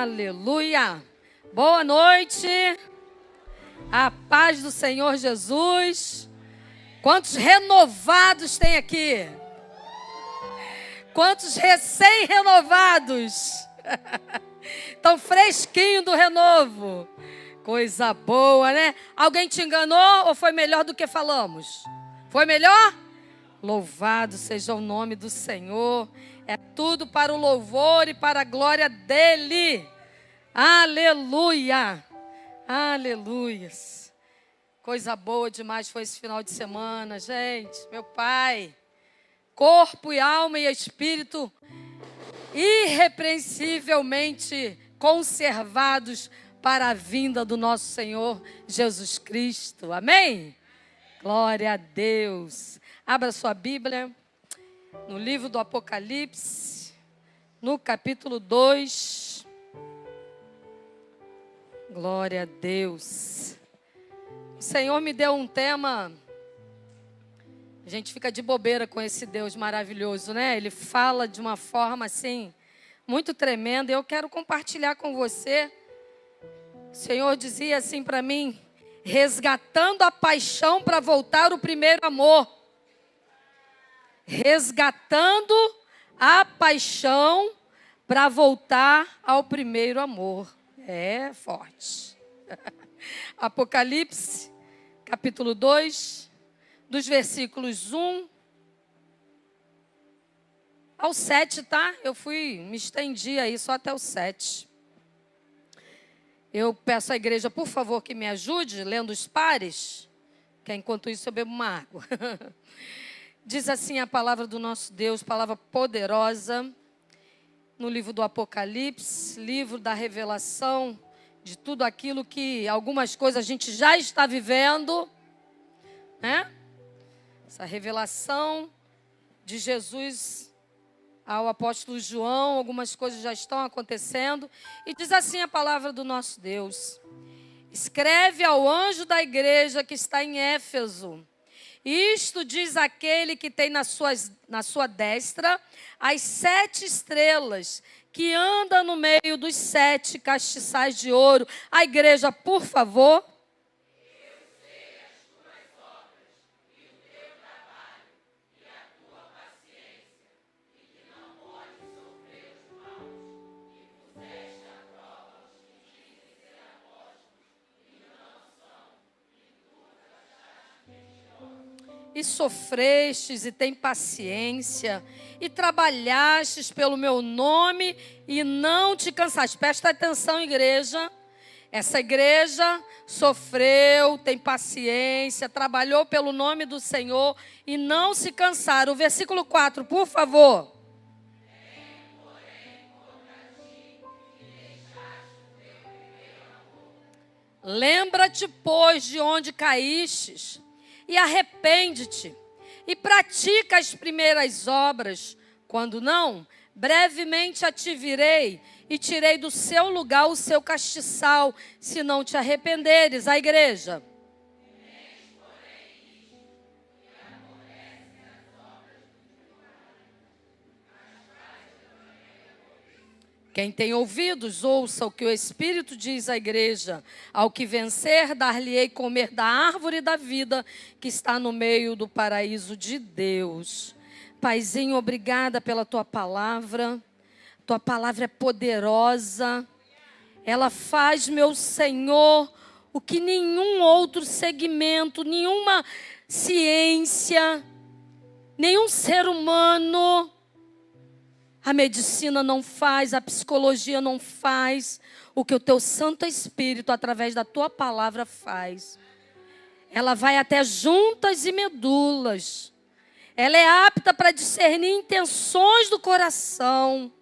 Aleluia! Boa noite! A paz do Senhor Jesus. Quantos renovados tem aqui? Quantos recém-renovados? Tão fresquinho do renovo. Coisa boa, né? Alguém te enganou ou foi melhor do que falamos? Foi melhor? Louvado seja o nome do Senhor. É tudo para o louvor e para a glória dEle. Aleluia. Aleluias. Coisa boa demais foi esse final de semana, gente. Meu Pai, corpo e alma e espírito irrepreensivelmente conservados para a vinda do nosso Senhor Jesus Cristo. Amém? Glória a Deus. Abra sua Bíblia no livro do Apocalipse, no capítulo 2. Glória a Deus. O Senhor me deu um tema. A gente fica de bobeira com esse Deus maravilhoso, né? Ele fala de uma forma assim, muito tremenda. Eu quero compartilhar com você. O Senhor dizia assim para mim: resgatando a paixão para voltar ao primeiro amor. Resgatando a paixão para voltar ao primeiro amor. É forte. Apocalipse, capítulo 2, dos versículos 1 ao 7, tá? Me estendi aí só até o 7. Eu peço à igreja, por favor, que me ajude lendo os pares, que enquanto isso eu bebo uma água. Diz assim a palavra do nosso Deus, palavra poderosa, no livro do Apocalipse, livro da revelação de tudo aquilo que algumas coisas a gente já está vivendo, né? Essa revelação de Jesus ao apóstolo João, algumas coisas já estão acontecendo. E diz assim a palavra do nosso Deus: escreve ao anjo da igreja que está em Éfeso. Isto diz aquele que tem na sua destra as 7 estrelas, que anda no meio dos 7 castiçais de ouro. A igreja, por favor. E sofrestes e tem paciência, e trabalhastes pelo meu nome e não te cansaste. Presta atenção, igreja. Essa igreja sofreu, tem paciência, trabalhou pelo nome do Senhor e não se cansaram. O versículo 4, por favor. Lembra-te, pois, de onde caístes, e arrepende-te, e pratica as primeiras obras. Quando não, brevemente a te virei, e tirei do seu lugar o seu castiçal, se não te arrependeres. A igreja. Quem tem ouvidos, ouça o que o Espírito diz à igreja. Ao que vencer, dar-lhe-ei comer da árvore da vida que está no meio do paraíso de Deus. Paizinho, obrigada pela tua palavra. Tua palavra é poderosa. Ela faz, meu Senhor, o que nenhum outro segmento, nenhuma ciência, nenhum ser humano, a medicina não faz, a psicologia não faz, o que o teu Santo Espírito, através da tua palavra, faz. Ela vai até juntas e medulas. Ela é apta para discernir intenções do coração.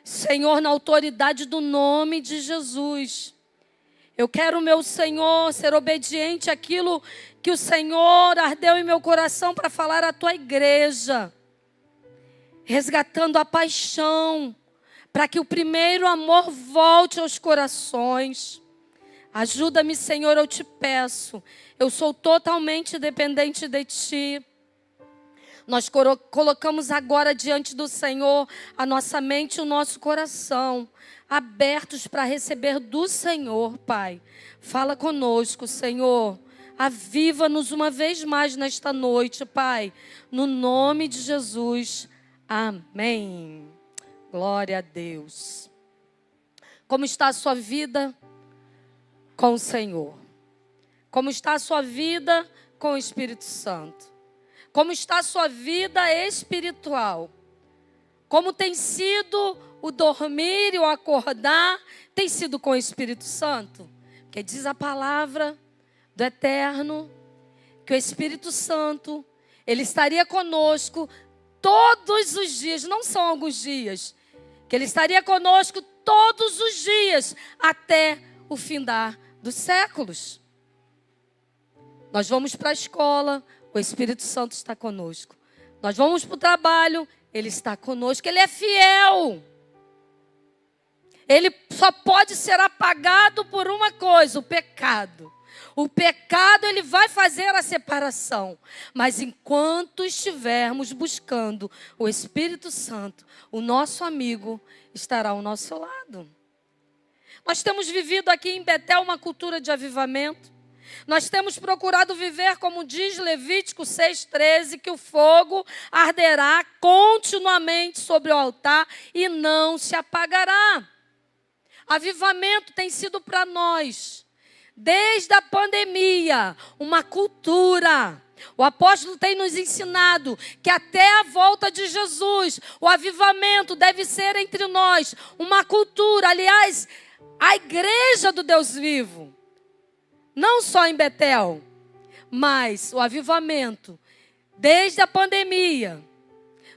Senhor, na autoridade do nome de Jesus, eu quero, meu Senhor, ser obediente àquilo que o Senhor ardeu em meu coração para falar à tua igreja. Resgatando a paixão, para que o primeiro amor volte aos corações. Ajuda-me, Senhor, eu te peço. Eu sou totalmente dependente de Ti. Nós colocamos agora diante do Senhor a nossa mente e o nosso coração, abertos para receber do Senhor, Pai. Fala conosco, Senhor. Aviva-nos uma vez mais nesta noite, Pai. No nome de Jesus. Amém. Glória a Deus. Como está a sua vida com o Senhor? Como está a sua vida com o Espírito Santo? Como está a sua vida espiritual? Como tem sido o dormir e o acordar? Tem sido com o Espírito Santo? Porque diz a palavra do Eterno que o Espírito Santo, Ele estaria conosco todos os dias, não são alguns dias, que Ele estaria conosco todos os dias até o findar dos séculos. Nós vamos para a escola, o Espírito Santo está conosco. Nós vamos para o trabalho, Ele está conosco. Ele é fiel. Ele só pode ser apagado por uma coisa, o pecado. O pecado, ele vai fazer a separação. Mas enquanto estivermos buscando o Espírito Santo, o nosso amigo estará ao nosso lado. Nós temos vivido aqui em Betel uma cultura de avivamento. Nós temos procurado viver, como diz Levítico 6,13, que o fogo arderá continuamente sobre o altar e não se apagará. Avivamento tem sido para nós, desde a pandemia, uma cultura. O apóstolo tem nos ensinado que até a volta de Jesus, o avivamento deve ser entre nós uma cultura. Aliás, a igreja do Deus vivo. Não só em Betel, mas o avivamento, desde a pandemia,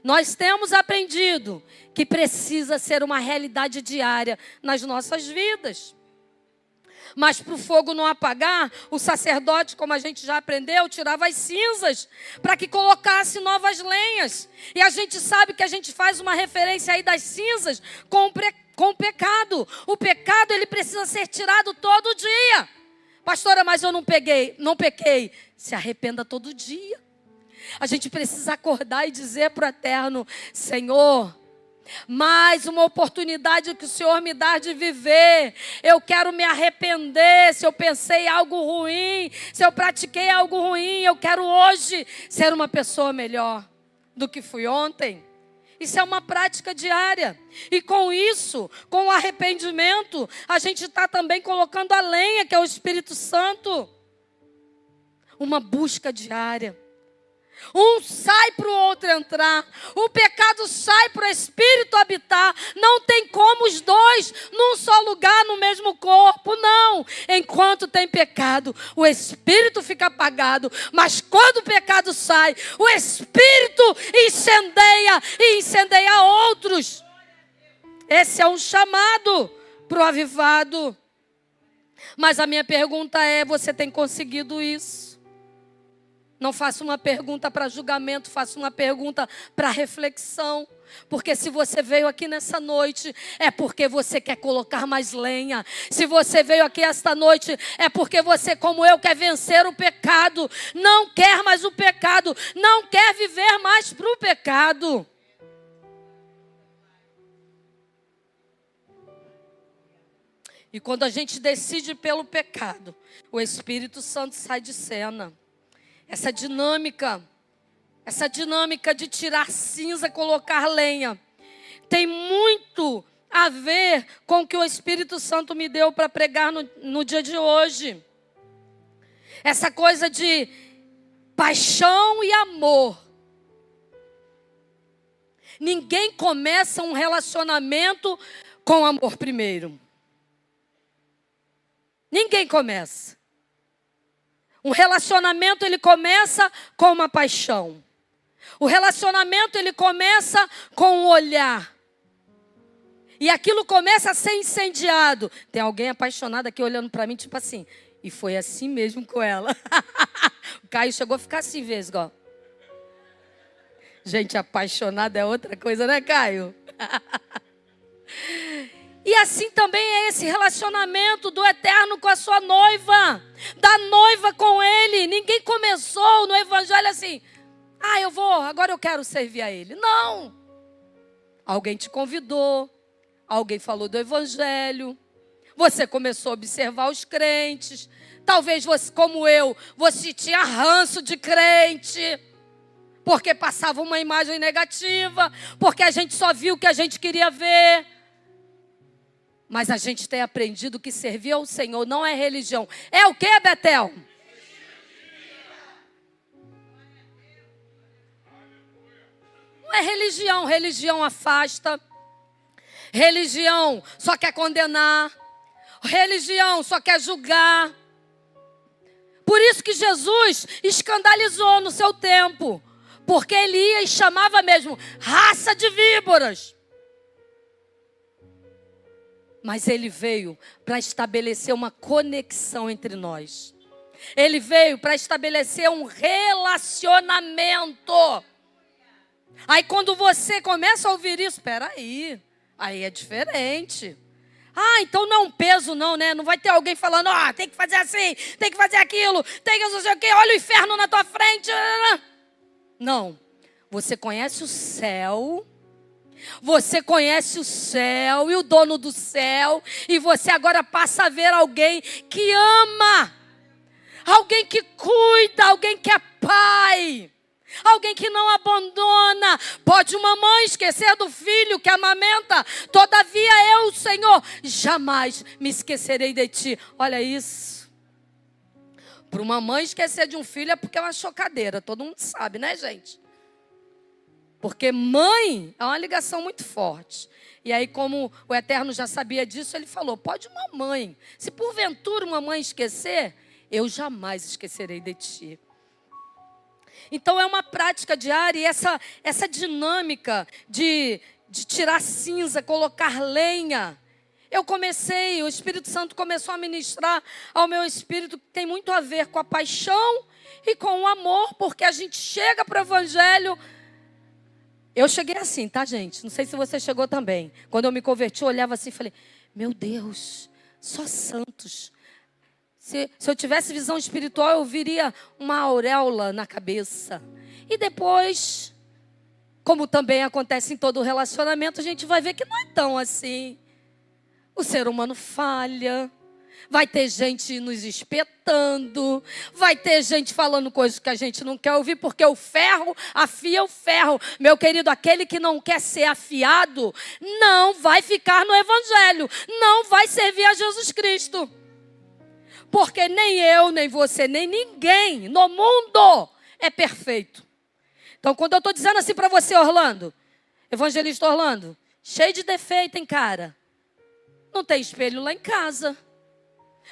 nós temos aprendido que precisa ser uma realidade diária nas nossas vidas. Mas para o fogo não apagar, o sacerdote, como a gente já aprendeu, tirava as cinzas para que colocasse novas lenhas. E a gente sabe que a gente faz uma referência aí das cinzas com o pecado. O pecado, ele precisa ser tirado todo dia. Pastora, mas eu não pequei. Se arrependa todo dia. A gente precisa acordar e dizer para o Eterno: Senhor, mais uma oportunidade que o Senhor me dá de viver. Eu quero me arrepender se eu pensei algo ruim, se eu pratiquei algo ruim. Eu quero hoje ser uma pessoa melhor do que fui ontem. Isso é uma prática diária. E com isso, com o arrependimento, a gente está também colocando a lenha, que é o Espírito Santo. Uma busca diária. Um sai para o outro entrar. O pecado sai para o Espírito habitar. Não tem como os dois num só lugar, no mesmo corpo, não. Enquanto tem pecado, o Espírito fica apagado. Mas quando o pecado sai, o Espírito incendeia e incendeia outros. Esse é um chamado para o avivado. Mas a minha pergunta é: você tem conseguido isso? Não faça uma pergunta para julgamento, faça uma pergunta para reflexão. Porque se você veio aqui nessa noite, é porque você quer colocar mais lenha. Se você veio aqui esta noite, é porque você, como eu, quer vencer o pecado. Não quer mais o pecado, não quer viver mais para o pecado. E quando a gente decide pelo pecado, o Espírito Santo sai de cena. Essa dinâmica de tirar cinza, colocar lenha, tem muito a ver com o que o Espírito Santo me deu para pregar no dia de hoje. Essa coisa de paixão e amor. Ninguém começa um relacionamento com amor primeiro. Ninguém começa. Um relacionamento, ele começa com uma paixão. O relacionamento, ele começa com um olhar. E aquilo começa a ser incendiado. Tem alguém apaixonado aqui olhando para mim, tipo assim. E foi assim mesmo com ela. O Caio chegou a ficar assim, vezes, ó. Gente, apaixonado é outra coisa, né, Caio? E assim também é esse relacionamento do Eterno com a sua noiva. Da noiva com Ele. Ninguém começou no Evangelho assim: agora eu quero servir a Ele. Não! Alguém te convidou, alguém falou do Evangelho, você começou a observar os crentes. Talvez você, como eu, você tinha ranço de crente, porque passava uma imagem negativa, porque a gente só viu o que a gente queria ver. Mas a gente tem aprendido que servir ao Senhor não é religião. É o que, Betel? Não é religião. Religião afasta. Religião só quer condenar. Religião só quer julgar. Por isso que Jesus escandalizou no seu tempo. Porque ele ia e chamava mesmo raça de víboras. Mas ele veio para estabelecer uma conexão entre nós. Ele veio para estabelecer um relacionamento. Aí quando você começa a ouvir isso, espera aí é diferente. Então não é um peso não, né? Não vai ter alguém falando, tem que fazer assim, tem que fazer aquilo, tem que não sei o quê, olha o inferno na tua frente. Não, você conhece o céu. Você conhece o céu e o dono do céu. E você agora passa a ver alguém que ama. Alguém que cuida, alguém que é pai. Alguém que não abandona. Pode uma mãe esquecer do filho que amamenta. Todavia eu, Senhor, jamais me esquecerei de ti. Olha isso. Para uma mãe esquecer de um filho é porque é uma chocadeira. Todo mundo sabe, né, gente? Porque mãe é uma ligação muito forte. E aí, como o Eterno já sabia disso, ele falou, pode uma mãe. Se porventura uma mãe esquecer, eu jamais esquecerei de ti. Então é uma prática diária e essa dinâmica de tirar cinza, colocar lenha. O Espírito Santo começou a ministrar ao meu espírito, que tem muito a ver com a paixão e com o amor, porque a gente chega para o Evangelho. Eu cheguei assim, tá, gente? Não sei se você chegou também. Quando eu me converti, eu olhava assim e falei, meu Deus, só santos. Se eu tivesse visão espiritual, eu viria uma auréola na cabeça. E depois, como também acontece em todo relacionamento, a gente vai ver que não é tão assim. O ser humano falha. Vai ter gente nos espetando. Vai ter gente falando coisas que a gente não quer ouvir, porque o ferro afia o ferro. Meu querido, aquele que não quer ser afiado, não vai ficar no Evangelho. Não vai servir a Jesus Cristo. Porque nem eu, nem você, nem ninguém no mundo é perfeito. Então, quando eu estou dizendo assim para você, Orlando, evangelista Orlando, cheio de defeito, hein, cara? Não tem espelho lá em casa.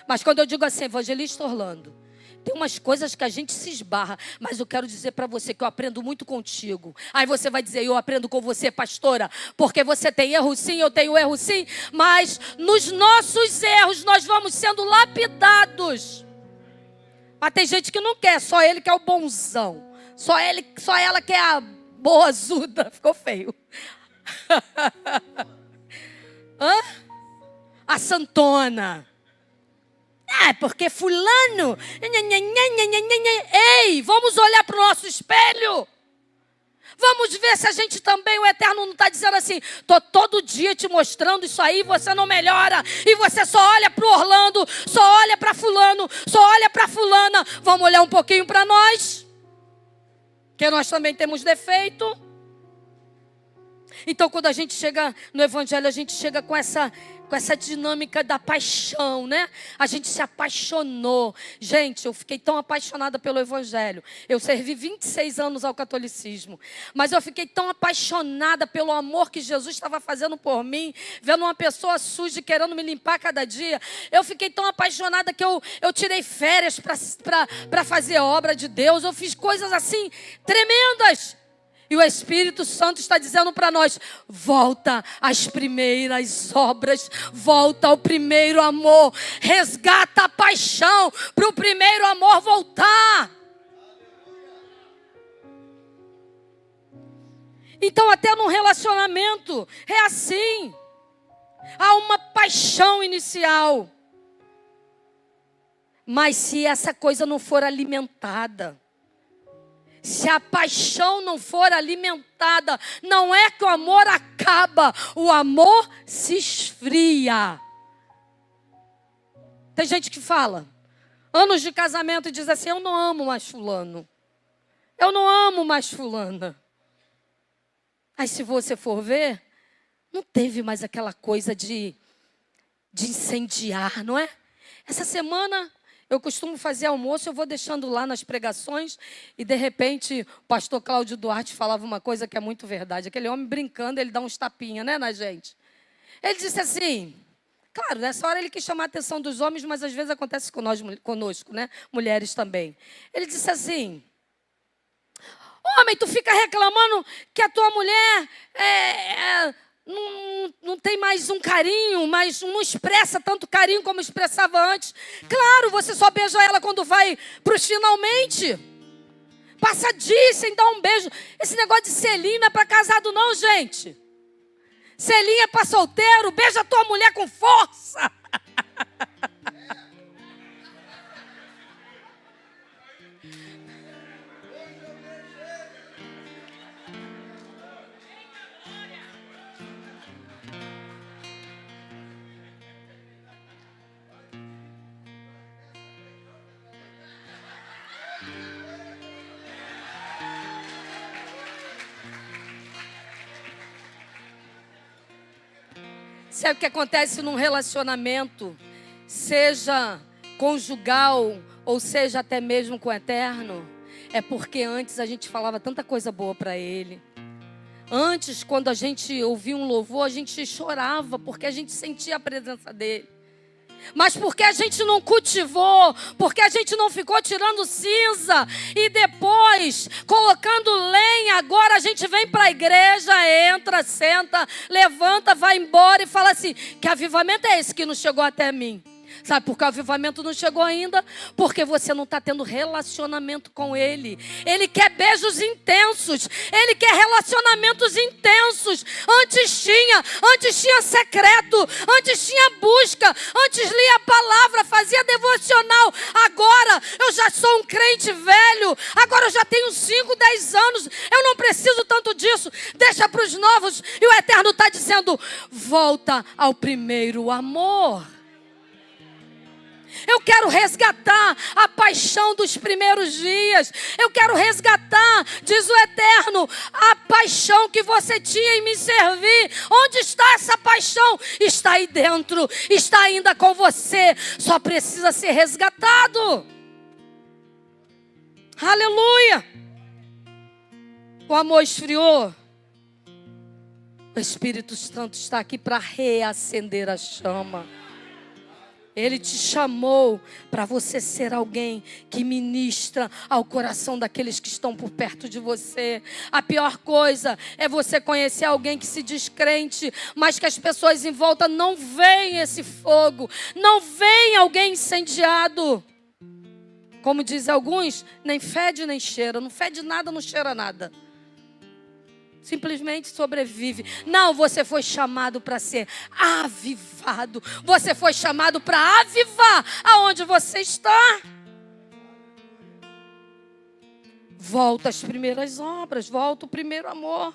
Mas quando eu digo assim, evangelista Orlando, tem umas coisas que a gente se esbarra, mas eu quero dizer para você que eu aprendo muito contigo. Aí você vai dizer, eu aprendo com você, pastora, porque você tem erro sim, eu tenho erro sim, mas nos nossos erros nós vamos sendo lapidados. Mas tem gente que não quer, só ele que é o bonzão. Só ela que é a boazuda. Ficou feio. A santona. Porque fulano... Ei, vamos olhar para o nosso espelho. Vamos ver se a gente também, o Eterno não está dizendo assim, estou todo dia te mostrando isso aí, você não melhora. E você só olha para o Orlando, só olha para fulano, só olha para fulana. Vamos olhar um pouquinho para nós. Que nós também temos defeito. Então, quando a gente chega no Evangelho, a gente chega com essa dinâmica da paixão, né? A gente se apaixonou. Gente, eu fiquei tão apaixonada pelo Evangelho. Eu servi 26 anos ao catolicismo. Mas eu fiquei tão apaixonada pelo amor que Jesus estava fazendo por mim, vendo uma pessoa suja querendo me limpar cada dia. Eu fiquei tão apaixonada que eu tirei férias para fazer a obra de Deus. Eu fiz coisas assim tremendas. E o Espírito Santo está dizendo para nós, volta às primeiras obras, volta ao primeiro amor, resgata a paixão para o primeiro amor voltar. Então até num relacionamento é assim, há uma paixão inicial. Mas se essa coisa não for alimentada, Se a paixão não for alimentada, não é que o amor acaba, o amor se esfria. Tem gente que fala, anos de casamento, e diz assim, eu não amo mais fulano. Eu não amo mais fulana. Aí se você for ver, não teve mais aquela coisa de incendiar, não é? Essa semana eu costumo fazer almoço, eu vou deixando lá nas pregações e de repente o pastor Cláudio Duarte falava uma coisa que é muito verdade. Aquele homem brincando, ele dá uns tapinhas, né, na gente. Ele disse assim, claro, nessa hora ele quis chamar a atenção dos homens, mas às vezes acontece conosco, né, mulheres também. Ele disse assim, homem, tu fica reclamando que a tua mulher não tem mais um carinho, mas não expressa tanto carinho como expressava antes. Claro, você só beija ela quando vai para os finalmente. Passa dia sem dar um beijo. Esse negócio de selinho não é para casado não, gente. Selinho é para solteiro. Beija a tua mulher com força. Sabe o que acontece num relacionamento, seja conjugal ou seja até mesmo com o eterno? É porque antes a gente falava tanta coisa boa para ele. Antes, quando a gente ouvia um louvor, a gente chorava porque a gente sentia a presença dele. Mas porque a gente não cultivou, porque a gente não ficou tirando cinza e depois colocando lenha, agora a gente vem para a igreja, entra, senta, levanta, vai embora e fala assim, que avivamento é esse que não chegou até mim? Sabe por que o avivamento não chegou ainda? Porque você não está tendo relacionamento com Ele. Ele quer beijos intensos. Ele quer relacionamentos intensos. Antes tinha secreto. Antes tinha busca. Antes lia a palavra, fazia devocional. Agora eu já sou um crente velho. Agora eu já tenho 5, 10 anos. Eu não preciso tanto disso. Deixa para os novos. E o Eterno está dizendo, volta ao primeiro amor. Eu quero resgatar a paixão dos primeiros dias. Eu quero resgatar, diz o Eterno, a paixão que você tinha em me servir. Onde está essa paixão? Está aí dentro, está ainda com você. Só precisa ser resgatado. Aleluia! O amor esfriou. O Espírito Santo está aqui para reacender a chama. Ele te chamou para você ser alguém que ministra ao coração daqueles que estão por perto de você. A pior coisa é você conhecer alguém que se diz crente, mas que as pessoas em volta não veem esse fogo, não veem alguém incendiado. Como dizem alguns, nem fede nem cheira, não fede nada, não cheira nada. Simplesmente sobrevive. Não, você foi chamado para ser avivado. Você foi chamado para avivar aonde você está. Volta às primeiras obras, volta o primeiro amor.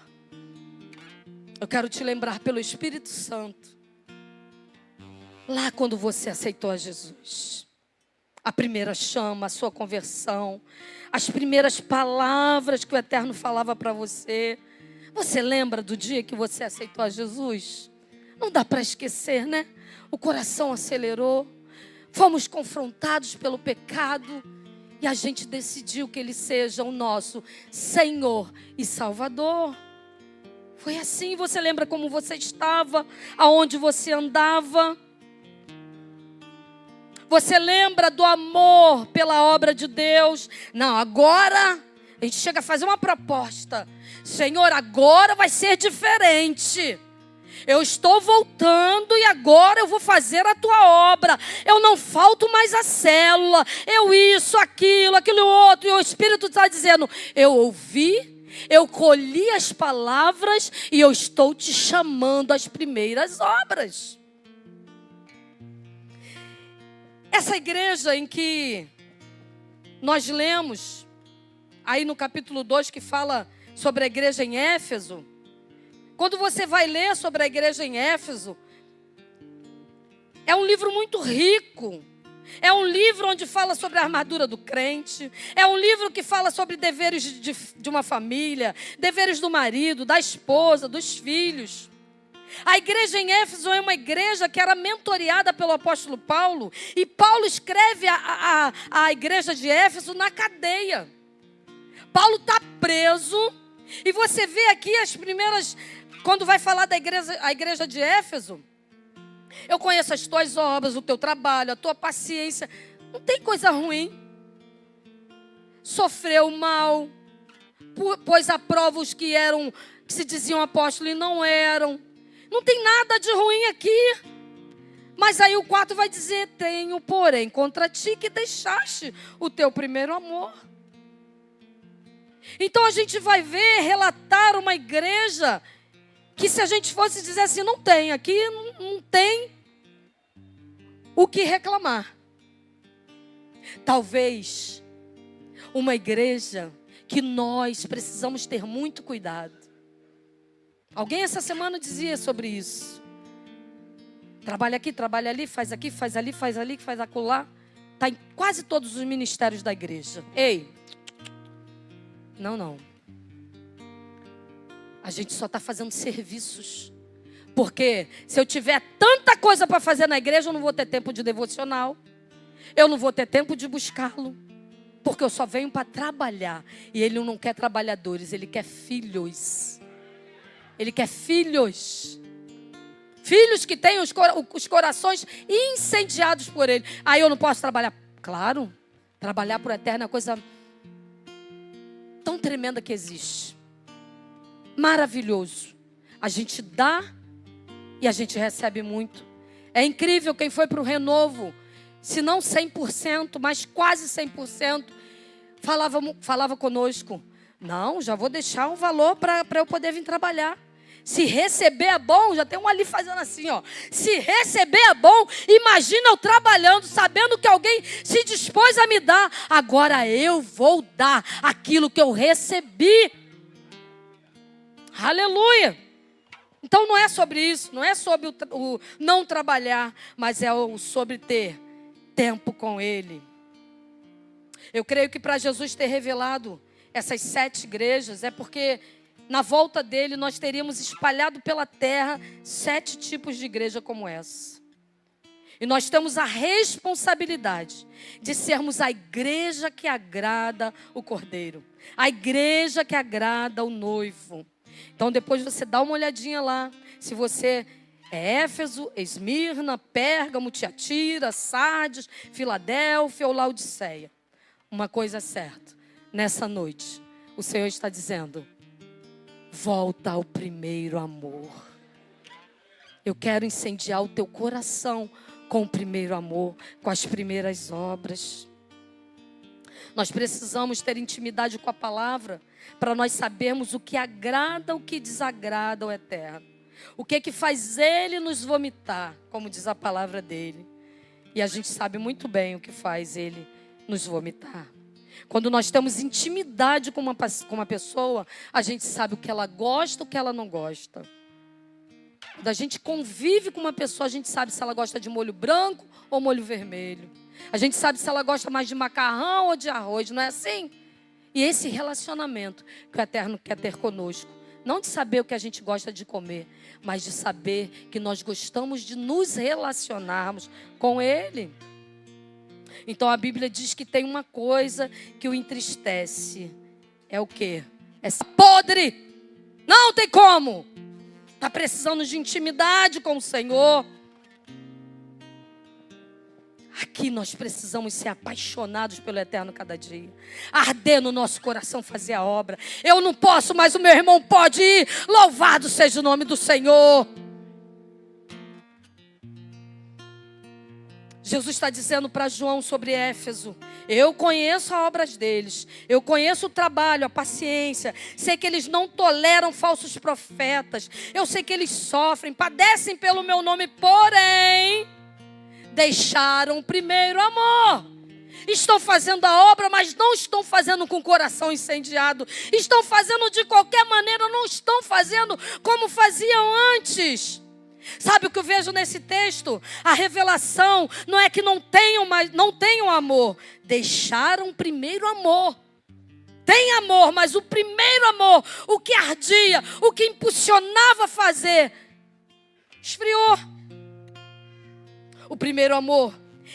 Eu quero te lembrar pelo Espírito Santo. Lá quando você aceitou a Jesus. A primeira chama, a sua conversão. As primeiras palavras que o Eterno falava para você. Você lembra do dia que você aceitou a Jesus? Não dá para esquecer, né? O coração acelerou. Fomos confrontados pelo pecado. E a gente decidiu que Ele seja o nosso Senhor e Salvador. Foi assim, você lembra como você estava? Aonde você andava? Você lembra do amor pela obra de Deus? Não, agora a gente chega a fazer uma proposta. Senhor, agora vai ser diferente. Eu estou voltando e agora eu vou fazer a tua obra. Eu não falto mais a célula. Eu isso, aquilo outro. E o Espírito está dizendo, eu ouvi, eu colhi as palavras e eu estou te chamando às primeiras obras. Essa igreja em que nós lemos aí no capítulo 2, que fala sobre a igreja em Éfeso. Quando você vai ler sobre a igreja em Éfeso, é um livro muito rico. É um livro onde fala sobre a armadura do crente. É um livro que fala sobre deveres de uma família, deveres do marido, da esposa, dos filhos. A igreja em Éfeso é uma igreja que era mentoreada pelo apóstolo Paulo. E Paulo escreve a igreja de Éfeso na cadeia. Paulo está preso. E você vê aqui as primeiras... Quando vai falar da igreja, a igreja de Éfeso... Eu conheço as tuas obras, o teu trabalho, a tua paciência. Não tem coisa ruim. Sofreu mal, pôs à prova os que se diziam apóstolos e não eram. Não tem nada de ruim aqui. Mas aí o 4 vai dizer: tenho, porém, contra ti que deixaste o teu primeiro amor. Então a gente vai ver, relatar uma igreja que, se a gente fosse dizer assim, não tem, aqui não tem o que reclamar. Talvez uma igreja que nós precisamos ter muito cuidado. Alguém essa semana dizia sobre isso. Trabalha aqui, trabalha ali, faz aqui, faz ali, faz ali, faz acolá. Está em quase todos os ministérios da igreja. Ei, não. A gente só está fazendo serviços. Porque se eu tiver tanta coisa para fazer na igreja, eu não vou ter tempo de devocional. Eu não vou ter tempo de buscá-lo. Porque eu só venho para trabalhar. E ele não quer trabalhadores, ele quer filhos. Ele quer filhos. Filhos que tenham os corações incendiados por ele. Aí eu não posso trabalhar. Claro, trabalhar por eterno é a coisa tão tremenda que existe. Maravilhoso. A gente dá e a gente recebe muito. É incrível quem foi para o Renovo, se não 100%, mas quase 100%, falava conosco: não, já vou deixar um valor para eu poder vir trabalhar. Se receber é bom, já tem um ali fazendo assim, ó. Se receber é bom, imagina eu trabalhando, sabendo que alguém se dispôs a me dar. Agora eu vou dar aquilo que eu recebi. Aleluia! Então não é sobre isso, não é sobre o não trabalhar, mas é sobre ter tempo com Ele. Eu creio que para Jesus ter revelado essas 7 igrejas, é porque na volta dele nós teríamos espalhado pela terra 7 tipos de igreja como essa. E nós temos a responsabilidade de sermos a igreja que agrada o Cordeiro, a igreja que agrada o noivo. Então depois você dá uma olhadinha lá, se você é Éfeso, Esmirna, Pérgamo, Tiatira, Sardes, Filadélfia ou Laodiceia. Uma coisa é certa, nessa noite o Senhor está dizendo: volta ao primeiro amor. Eu quero incendiar o teu coração com o primeiro amor, com as primeiras obras. Nós precisamos ter intimidade com a palavra para nós sabermos o que agrada, o que desagrada ao Eterno. O que faz Ele nos vomitar, como diz a palavra dEle. E a gente sabe muito bem o que faz Ele nos vomitar. Quando nós temos intimidade com uma pessoa, a gente sabe o que ela gosta, o que ela não gosta. Quando a gente convive com uma pessoa, a gente sabe se ela gosta de molho branco ou molho vermelho. A gente sabe se ela gosta mais de macarrão ou de arroz, não é assim? E esse relacionamento que o Eterno quer ter conosco, não de saber o que a gente gosta de comer, mas de saber que nós gostamos de nos relacionarmos com Ele. Então a Bíblia diz que tem uma coisa que o entristece. É o quê? É podre. Não tem como. Está precisando de intimidade com o Senhor. Aqui nós precisamos ser apaixonados pelo Eterno cada dia. Arder no nosso coração fazer a obra. Eu não posso, mas o meu irmão pode ir. Louvado seja o nome do Senhor. Jesus está dizendo para João sobre Éfeso: eu conheço as obras deles, eu conheço o trabalho, a paciência, sei que eles não toleram falsos profetas, eu sei que eles sofrem, padecem pelo meu nome, porém deixaram o primeiro amor. Estão fazendo a obra, mas não estão fazendo com o coração incendiado. Estão fazendo de qualquer maneira, não estão fazendo como faziam antes. Sabe o que eu vejo nesse texto? A revelação não é que não tenham amor. Deixaram o primeiro amor. Tem amor, mas o primeiro amor, o que ardia, o que impulsionava a fazer, esfriou. O primeiro amor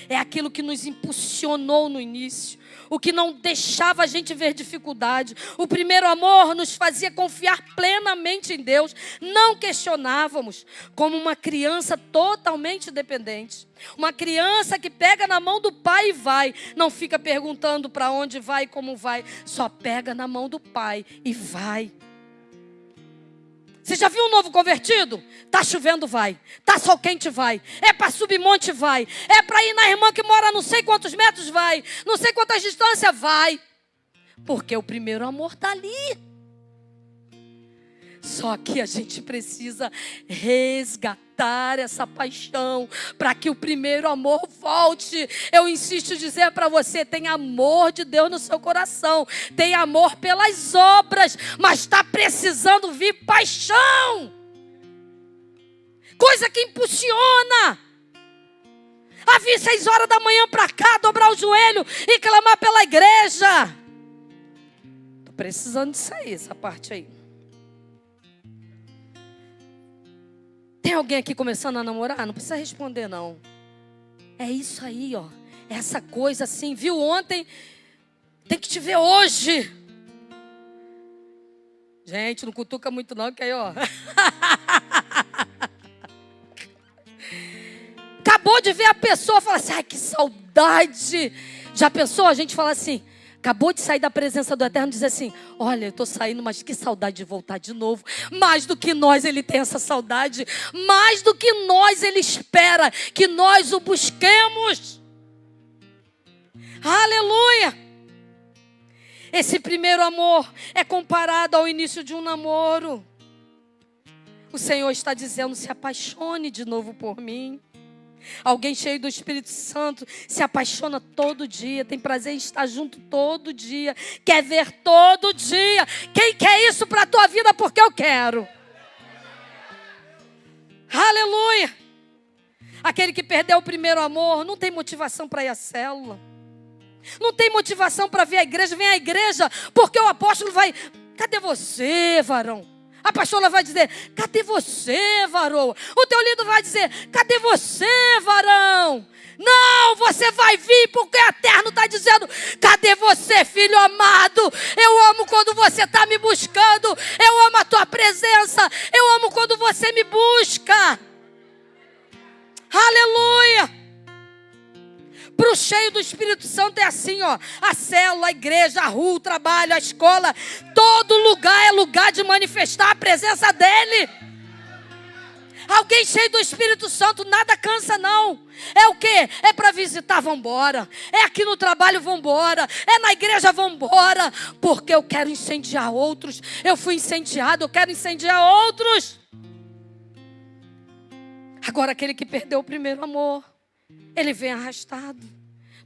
é aquilo que nos impulsionou no início, o que não deixava a gente ver dificuldade. O primeiro amor nos fazia confiar plenamente em Deus. Não questionávamos, como uma criança totalmente dependente. Uma criança que pega na mão do pai e vai. Não fica perguntando para onde vai e como vai. Só pega na mão do pai e vai. Você já viu um novo convertido? Tá chovendo, vai. Tá sol quente, vai. É para subir monte, vai. É para ir na irmã que mora não sei quantos metros, vai. Não sei quantas distâncias, vai. Porque o primeiro amor tá ali. Só que a gente precisa resgatar essa paixão para que o primeiro amor volte. Eu insisto em dizer para você, tem amor de Deus no seu coração, tem amor pelas obras, mas está precisando vir paixão. Coisa que impulsiona. A vir 6 horas da manhã para cá, dobrar o joelho e clamar pela igreja. Estou precisando disso aí, essa parte aí. Tem alguém aqui começando a namorar? Não precisa responder, não. É isso aí, ó. Essa coisa assim, viu ontem, tem que te ver hoje. Gente, não cutuca muito não, que aí, ó. Acabou de ver a pessoa, fala assim, ai, que saudade. Já pensou? A gente fala assim, acabou de sair da presença do Eterno e diz assim, olha, eu estou saindo, mas que saudade de voltar de novo. Mais do que nós, ele tem essa saudade. Mais do que nós, ele espera que nós o busquemos. Aleluia! Esse primeiro amor é comparado ao início de um namoro. O Senhor está dizendo, se apaixone de novo por mim. Alguém cheio do Espírito Santo se apaixona todo dia, tem prazer em estar junto todo dia, quer ver todo dia. Quem quer isso para a tua vida? Porque eu quero. Aleluia. Aquele que perdeu o primeiro amor não tem motivação para ir à célula, não tem motivação para vir à igreja. Vem à igreja porque o apóstolo vai, cadê você, varão? A pastora vai dizer, cadê você, varão? O teu líder vai dizer, cadê você, varão? Não, você vai vir porque o Eterno está dizendo, cadê você, filho amado? Eu amo quando você está me buscando. Eu amo a tua presença. Eu amo quando você me busca. Aleluia. Para o cheio do Espírito Santo é assim, ó. A célula, a igreja, a rua, o trabalho, a escola. Todo lugar é lugar de manifestar a presença dEle. Alguém cheio do Espírito Santo, nada cansa não. É o quê? É para visitar, vambora. É aqui no trabalho, vambora. É na igreja, vambora. Porque eu quero incendiar outros. Eu fui incendiado, eu quero incendiar outros. Agora aquele que perdeu o primeiro amor, ele vem arrastado.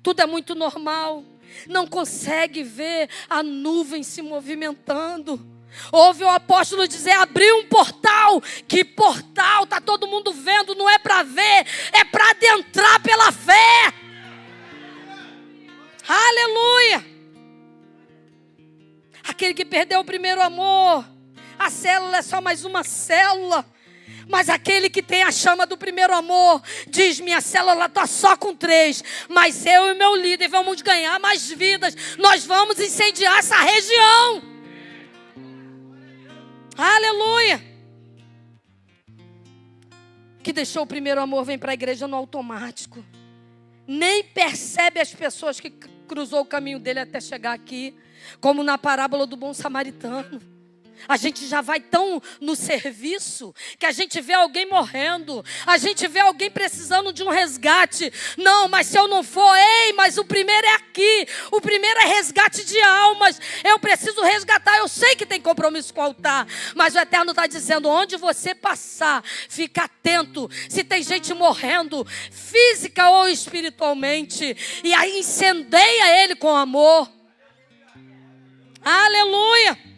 Tudo é muito normal. Não consegue ver a nuvem se movimentando. Ouve o apóstolo dizer, abriu um portal. Que portal? Está todo mundo vendo, não é para ver, é para adentrar pela fé. Aleluia. Aquele que perdeu o primeiro amor, a célula é só mais uma célula. Mas aquele que tem a chama do primeiro amor diz, minha célula está só com 3, mas eu e meu líder vamos ganhar mais vidas. Nós vamos incendiar essa região. Aleluia. Que deixou o primeiro amor vem para a igreja no automático. Nem percebe as pessoas que cruzou o caminho dele até chegar aqui. Como na parábola do bom samaritano. A gente já vai tão no serviço que a gente vê alguém morrendo. A gente vê alguém precisando de um resgate. Não, mas se eu não for, ei, mas o primeiro é aqui. O primeiro é resgate de almas. Eu preciso resgatar. Eu sei que tem compromisso com o altar, mas o Eterno está dizendo: onde você passar, fica atento. Se tem gente morrendo, física ou espiritualmente, e aí incendeia ele com amor. Aleluia!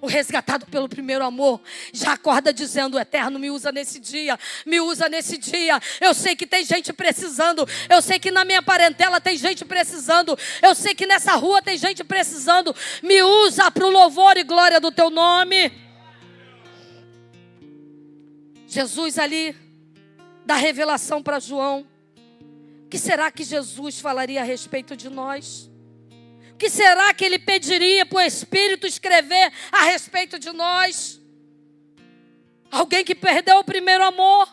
O resgatado pelo primeiro amor já acorda dizendo: Eterno, me usa nesse dia, me usa nesse dia. Eu sei que tem gente precisando, eu sei que na minha parentela tem gente precisando, eu sei que nessa rua tem gente precisando. Me usa para o louvor e glória do teu nome. Jesus ali dá revelação para João. O que será que Jesus falaria a respeito de nós? O que será que ele pediria para o Espírito escrever a respeito de nós? Alguém que perdeu o primeiro amor?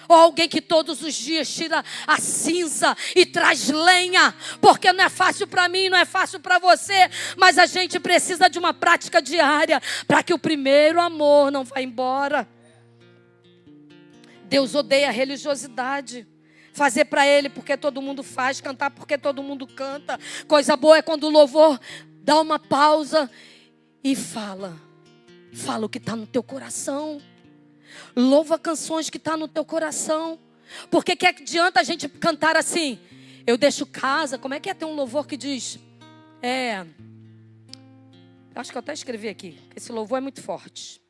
Ou alguém que todos os dias tira a cinza e traz lenha? Porque não é fácil para mim, não é fácil para você, mas a gente precisa de uma prática diária para que o primeiro amor não vá embora. Deus odeia a religiosidade. Fazer para Ele porque todo mundo faz, cantar porque todo mundo canta. Coisa boa é quando o louvor dá uma pausa e fala. Fala o que está no teu coração. Louva canções que estão no teu coração. Porque que adianta a gente cantar assim? Eu deixo casa. Como é que é? Tem um louvor que diz... acho que eu até escrevi aqui. Esse louvor é muito forte.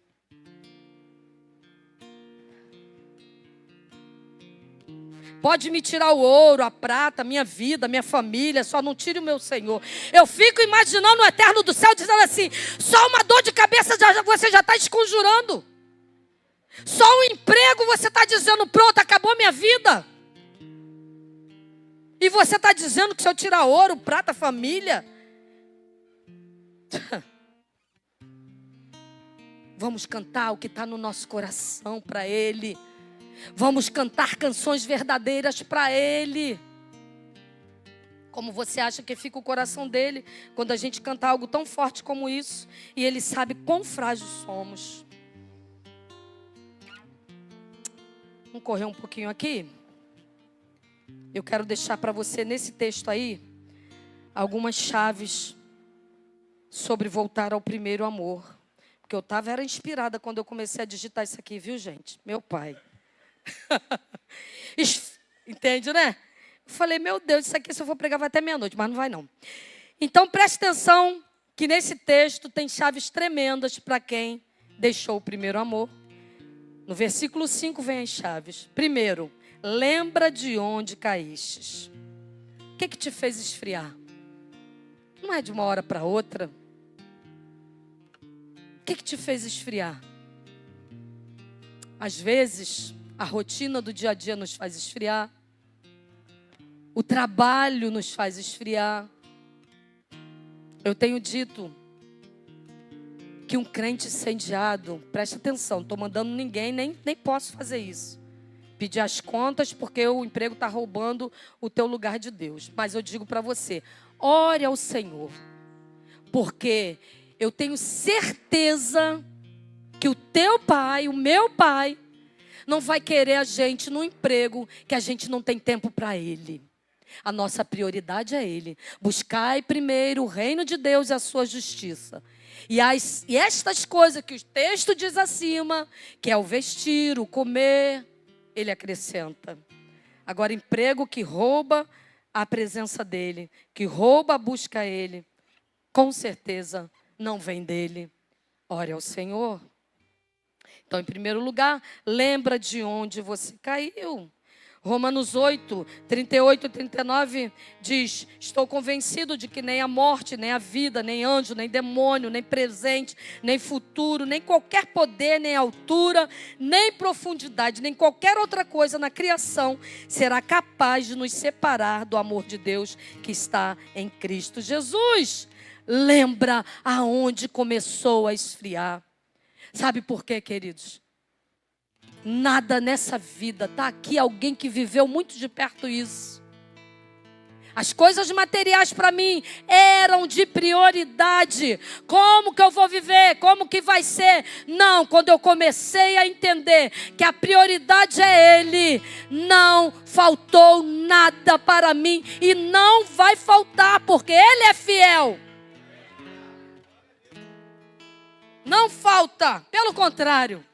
Pode me tirar o ouro, a prata, minha vida, minha família, só não tire o meu Senhor. Eu fico imaginando o Eterno do céu dizendo assim: só uma dor de cabeça você já está esconjurando. Só um emprego você está dizendo: pronto, acabou minha vida. E você está dizendo que se eu tirar ouro, prata, família... Vamos cantar o que está no nosso coração para Ele. Vamos cantar canções verdadeiras para Ele. Como você acha que fica o coração dele quando a gente canta algo tão forte como isso? E Ele sabe quão frágeis somos. Vamos correr um pouquinho aqui? Eu quero deixar para você nesse texto aí algumas chaves sobre voltar ao primeiro amor. Porque eu era inspirada quando eu comecei a digitar isso aqui, viu, gente? Meu pai. Entende, né? Eu falei: meu Deus, isso aqui se eu for pregar vai até meia-noite, mas não vai não. Então preste atenção que nesse texto tem chaves tremendas para quem deixou o primeiro amor. No versículo 5 vem as chaves. Primeiro, lembra de onde caístes. O que te fez esfriar? Não é de uma hora para outra. O que te fez esfriar? Às vezes... a rotina do dia a dia nos faz esfriar. O trabalho nos faz esfriar. Eu tenho dito que um crente incendiado, preste atenção, não estou mandando ninguém, nem posso fazer isso. Pedir as contas porque o emprego está roubando o teu lugar de Deus. Mas eu digo para você, ore ao Senhor. Porque eu tenho certeza que o teu pai, o meu pai, não vai querer a gente no emprego que a gente não tem tempo para Ele. A nossa prioridade é Ele. Buscai primeiro o reino de Deus e a sua justiça. E estas coisas que o texto diz acima, que é o vestir, o comer, Ele acrescenta. Agora, emprego que rouba a presença dEle, que rouba a busca a Ele, com certeza não vem dEle. Ore ao Senhor. Então, em primeiro lugar, lembra de onde você caiu. Romanos 8, 38 e 39 diz: estou convencido de que nem a morte, nem a vida, nem anjo, nem demônio, nem presente, nem futuro, nem qualquer poder, nem altura, nem profundidade, nem qualquer outra coisa na criação será capaz de nos separar do amor de Deus que está em Cristo Jesus. Lembra aonde começou a esfriar. Sabe por quê, queridos? Nada nessa vida, está aqui alguém que viveu muito de perto isso. As coisas materiais para mim eram de prioridade. Como que eu vou viver? Como que vai ser? Não, quando eu comecei a entender que a prioridade é Ele, não faltou nada para mim e não vai faltar, porque Ele é fiel. Não falta, pelo contrário,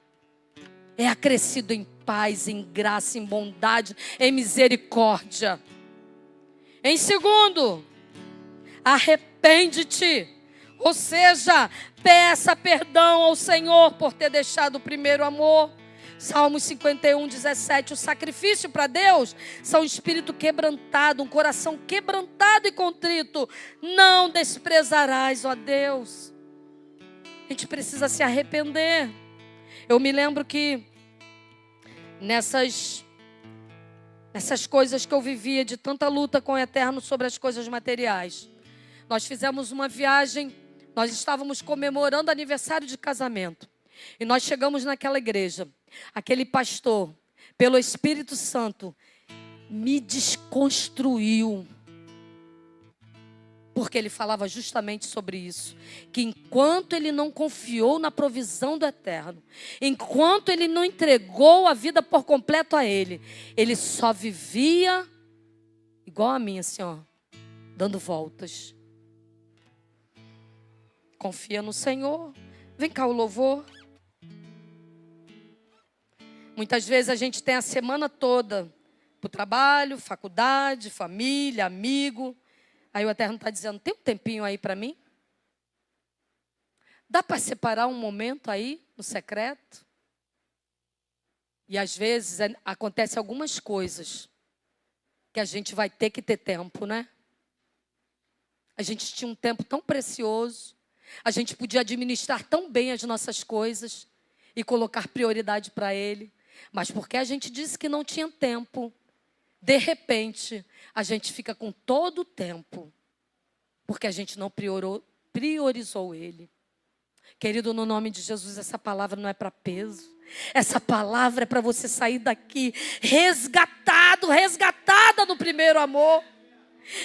é acrescido em paz, em graça, em bondade, em misericórdia. Em segundo, arrepende-te, ou seja, peça perdão ao Senhor por ter deixado o primeiro amor. Salmos 51, 17, o sacrifício para Deus são um espírito quebrantado, um coração quebrantado e contrito. Não desprezarás, ó Deus. A gente precisa se arrepender. Eu me lembro que nessas coisas que eu vivia, de tanta luta com o Eterno sobre as coisas materiais, nós fizemos uma viagem, nós estávamos comemorando aniversário de casamento, e nós chegamos naquela igreja, aquele pastor, pelo Espírito Santo, me desconstruiu, porque ele falava justamente sobre isso, que enquanto ele não confiou na provisão do Eterno, enquanto ele não entregou a vida por completo a ele, ele só vivia igual a mim, assim, ó, dando voltas. Confia no Senhor. Vem cá o louvor. Muitas vezes a gente tem a semana toda para o trabalho, faculdade, família, amigo. Aí o Eterno está dizendo, tem um tempinho aí para mim? Dá para separar um momento aí, no secreto? E às vezes acontecem algumas coisas que a gente vai ter que ter tempo, né? A gente tinha um tempo tão precioso, a gente podia administrar tão bem as nossas coisas e colocar prioridade para Ele. Mas porque a gente disse que não tinha tempo, de repente, a gente fica com todo o tempo, porque a gente não priorizou Ele. Querido, no nome de Jesus, essa palavra não é para peso. Essa palavra é para você sair daqui resgatada no primeiro amor.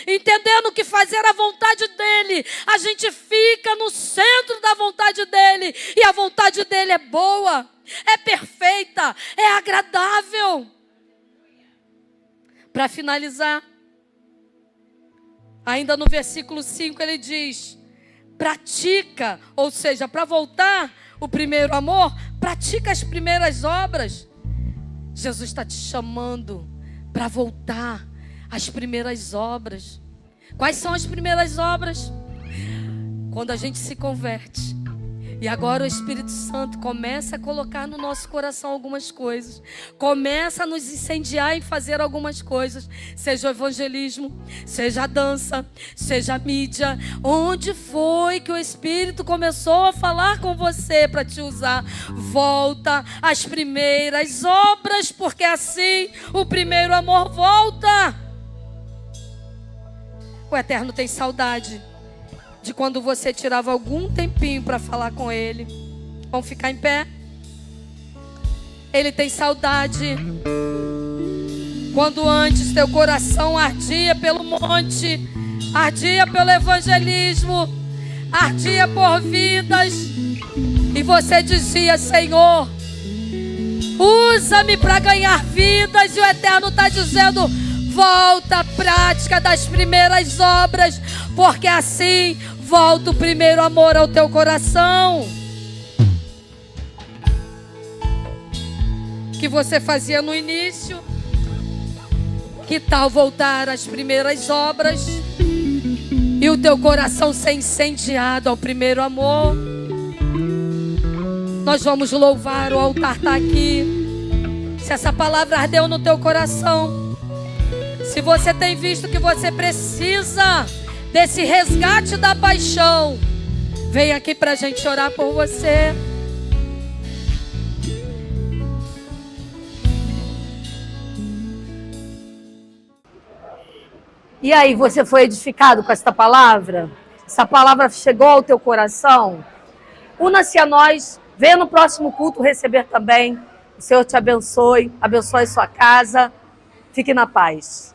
Entendendo que fazer a vontade dEle, a gente fica no centro da vontade dEle. E a vontade dEle é boa, é perfeita, é agradável. Para finalizar, ainda no versículo 5 ele diz, pratica, ou seja, para voltar o primeiro amor, pratica as primeiras obras. Jesus está te chamando para voltar às primeiras obras. Quais são as primeiras obras? Quando a gente se converte. E agora o Espírito Santo começa a colocar no nosso coração algumas coisas. Começa a nos incendiar em fazer algumas coisas. Seja o evangelismo, seja a dança, seja a mídia. Onde foi que o Espírito começou a falar com você para te usar? Volta às primeiras obras, porque assim o primeiro amor volta. O Eterno tem saudade de quando você tirava algum tempinho para falar com Ele. Vamos ficar em pé? Ele tem saudade quando antes teu coração ardia pelo monte, ardia pelo evangelismo, ardia por vidas, e você dizia, Senhor, usa-me para ganhar vidas. E o Eterno está dizendo, volta à prática das primeiras obras, porque assim volta o primeiro amor ao teu coração. Que você fazia no início. Que tal voltar às primeiras obras e o teu coração ser incendiado ao primeiro amor? Nós vamos louvar, o altar está aqui. Se essa palavra ardeu no teu coração, se você tem visto que você precisa desse resgate da paixão, vem aqui para a gente orar por você. E aí, você foi edificado com esta palavra? Essa palavra chegou ao teu coração? Una-se a nós, venha no próximo culto receber também. O Senhor te abençoe, abençoe sua casa. Fique na paz.